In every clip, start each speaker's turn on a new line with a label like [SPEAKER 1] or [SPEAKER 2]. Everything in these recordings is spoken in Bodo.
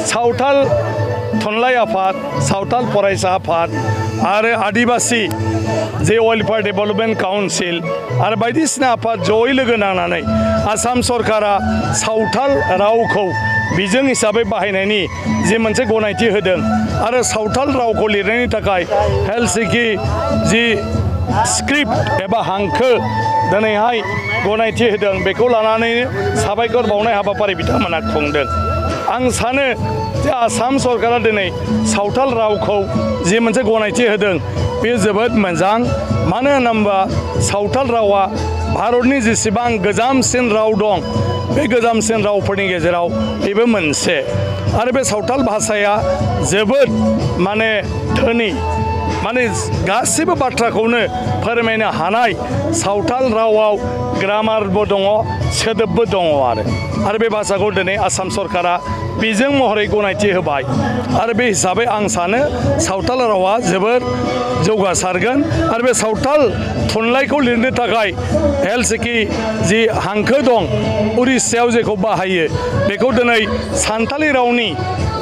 [SPEAKER 1] सावथाल थुनलाइ आफाद सावथाल फरायसा आफाद आरो आदिबासी जे वेलफेयार डेभेलपमेन्ट काउन्सिल आरो बायदिसिना आफाद जयै लोगो नांनानै आसाम सरकारा सावथाल रावखौ बिजों हिसाबै बाहायनायनि जे मोनसे गनायथि होदों आरो सावथाल रावखौ लिरनायनि थाखाय हेलसिंकि जि स्क्रिप्ट एबा हांखो दिनैहाय गनायथि होदों बेखौ लानानै साबायखर बावनाय हाबाफारि बिथांमोना खुंदों। आं सानो जे आसाम सरकारा दिनै सावथाल रावखौ जि मोनसे गनायथि होदों बे जोबोद मोजां। मानो होनोबा सावथाल रावा भारतनि जेसेबां गोजामसिन राव दं बे गोजामसिन रावफोरनि गेजेराव बेबो मोनसे आरो बे सावथाल भाषाया जोबोद माने धोनि माने गासिबो बाथ्राखौनो फोरमायनो हानाय सावथाल रावाव ग्रामारबो दङ सोदोबबो दङ आरो बे भाषाखौ दिनै आसाम सरकारा बिजों महरै गनायथि होबाय आरो बे हिसाबै आं सानो सावथाल रावा जोबोर जौगासारगोन आरो बे सावथाल थुनलाइखौ लिरनो थाखाय हेलसिंकि जि हांखो दं उरिष्यायाव जेखौ बाहायो बेखौ दिनै सानथालि रावनि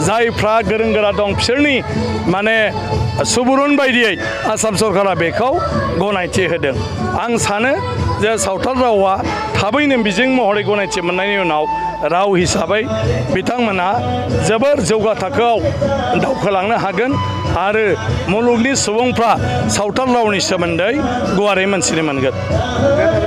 [SPEAKER 1] जायफ्रा गोरों गोरा दं बिसोरनि माने सुबुरुन बायदियै आसाम सरकारा बेखौ गनायथि होदों। आं सानो जे सावथाल रावा थाबैनो बिजों महरै गनायथि मोननायनि उनाव राव हिसाबै बिथांमोना जोबोर जौगा थाखोआव दावखोलांनो हागोन आरो मुलुगनि सुबुंफ्रा सावथाल रावनि सोमोन्दै गुवारै मोनथिनो मोनगोन।